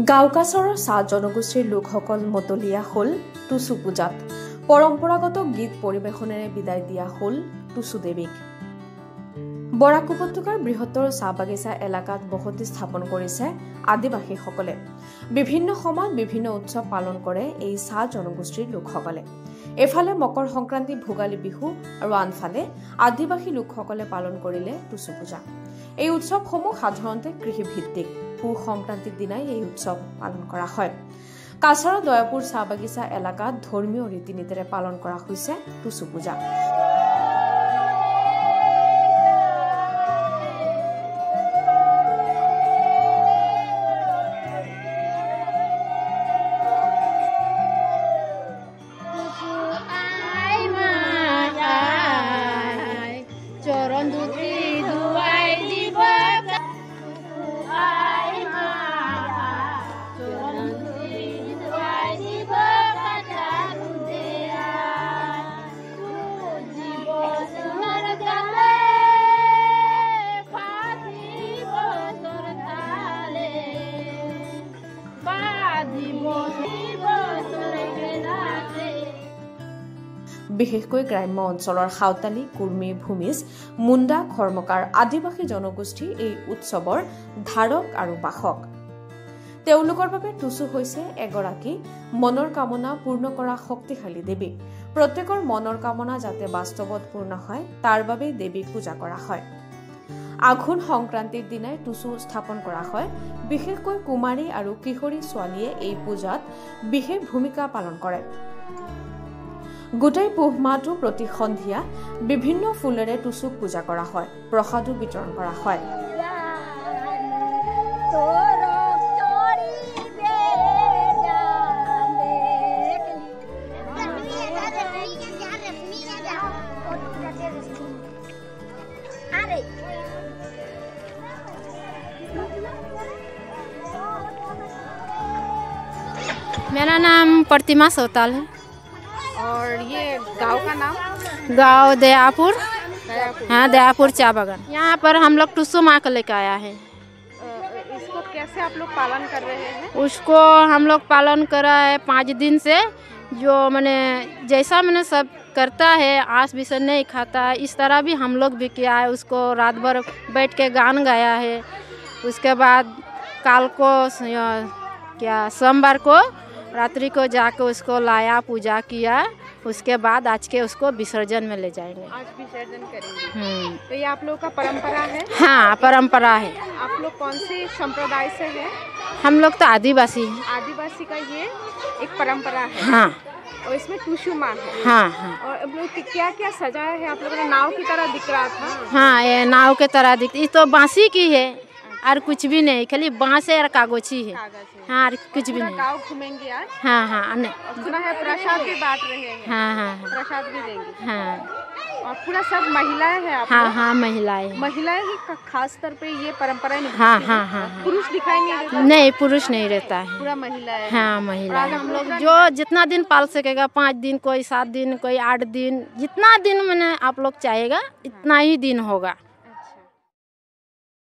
গাঁওকাছৰৰ চাহ জনগোষ্ঠীৰ লোকসকল মতলীয়া হ'ল টুচু পূজাত। পৰম্পৰাগত গীত পৰিৱেশনেৰে বিদায় দিয়া হ'ল টুচু দেৱীক। বৰাক উপত্যকাৰ বৃহত্তৰ চাহ বাগিচা এলেকাত বসতি স্থাপন কৰিছে আদিবাসীসকলে। বিভিন্ন সময়ত বিভিন্ন উৎসৱ পালন কৰে এই চাহ জনগোষ্ঠীৰ লোকসকলে। এফালে মকৰ সংক্ৰান্তি ভোগালী বিহু আৰু আনফালে আদিবাসী লোকসকলে পালন কৰিলে টুচু পূজা। এই উৎসৱসমূহ সাধাৰণতে কৃষিভিত্তিক। পুহ সংক্ৰান্তিৰ দিনাই এই উৎসৱ পালন কৰা হয়। কাছাৰৰ দয়াপুৰ চাহ বাগিচা এলেকাত ধৰ্মীয় ৰীতি নীতিৰে পালন কৰা হৈছে টুচু পূজা। বিশেষকৈ গ্ৰাম্য অঞ্চলৰ সাঁওতালী, কুৰ্মী, ভূমিজ, মুণ্ডা, খৰ্মকাৰ আদিবাসী জনগোষ্ঠী এই উৎসৱৰ ধাৰক আৰু বাহক। তেওঁলোকৰ বাবে টুচু হৈছে এগৰাকী মনৰ কামনা পূৰ্ণ কৰা শক্তিশালী দেৱী। প্ৰত্যেকৰ মনৰ কামনা যাতে বাস্তৱত পূৰ্ণ হয় তাৰ বাবে দেৱীক পূজা কৰা হয়। আঘোণ সংক্ৰান্তিৰ দিনাই টুচু স্থাপন কৰা হয়। বিশেষকৈ কুমাৰী আৰু কিশোৰী ছোৱালীয়ে এই পূজাত বিশেষ ভূমিকা পালন কৰে। গোটেই পুহ মাহটো প্ৰতি সন্ধিয়া বিভিন্ন ফুলেৰে টুচুক পূজা কৰা হয়। প্ৰসাদো বিতৰণ কৰা হয়। मेरा नाम प्रतिमा सौताल है। और ये गांव का नाम? गांव दयापुर। हाँ, दयापुर चाय बागान। यहाँ पर हम लोग टुसु माँ को लेकर आया है। इसको कैसे आप लोग पालन कर रहे हैं? उसको हम लोग पालन करा है 5 दिन से। जो मैंने जैसा मैंने सब करता है, आस विसर नहीं खाता है, इस तरह भी हम लोग भी किया है। उसको रात भर बैठ के गान गाया है। उसके बाद काल को सोमवार को रात्रि को जाकर उसको लाया, पूजा किया। उसके बाद आज के उसको विसर्जन में ले जाएंगे। आज विसर्जन करेंगे। तो ये आप लोग का परंपरा है? हाँ, परंपरा है। आप लोग कौन सी संप्रदाय से हैं? हम लोग तो आदिवासी हैं। आदिवासी का ये एक परंपरा है। हाँ। और इसमें टुसु माँ है। हाँ हाँ। और आप लोग क्या क्या सजाया है? आप लोगों ने नाव की तरह दिख रहा था। हाँ, ये नाव के तरह दिखती। ये तो बांसी की है और कुछ भी नहीं, खाली बांस और कागोची है। हाँ, कुछ भी नहीं। गाँव घूमेंगे आज? हाँ हाँ। सुना है प्रसाद भी बांट रहे हैं। हाँ हाँ। प्रसाद भी देंगे। हाँ। और पूरा सब महिलाएं हैं आप? हाँ हाँ, महिलाएं। महिलाएं ही खास तौर पे ये परंपरा निभाती हाँ हैं। हाँ हाँ। पुरुष दिखाई नहीं देता? नहीं, पुरुष नहीं रहता है। पूरा महिलाएं। हाँ, महिलाएं। हम लोग जो जितना दिन पाल सकेगा, 5 दिन, कोई 7 दिन, कोई 8 दिन, जितना दिन मैंने आप लोग चाहेगा इतना ही दिन होगा।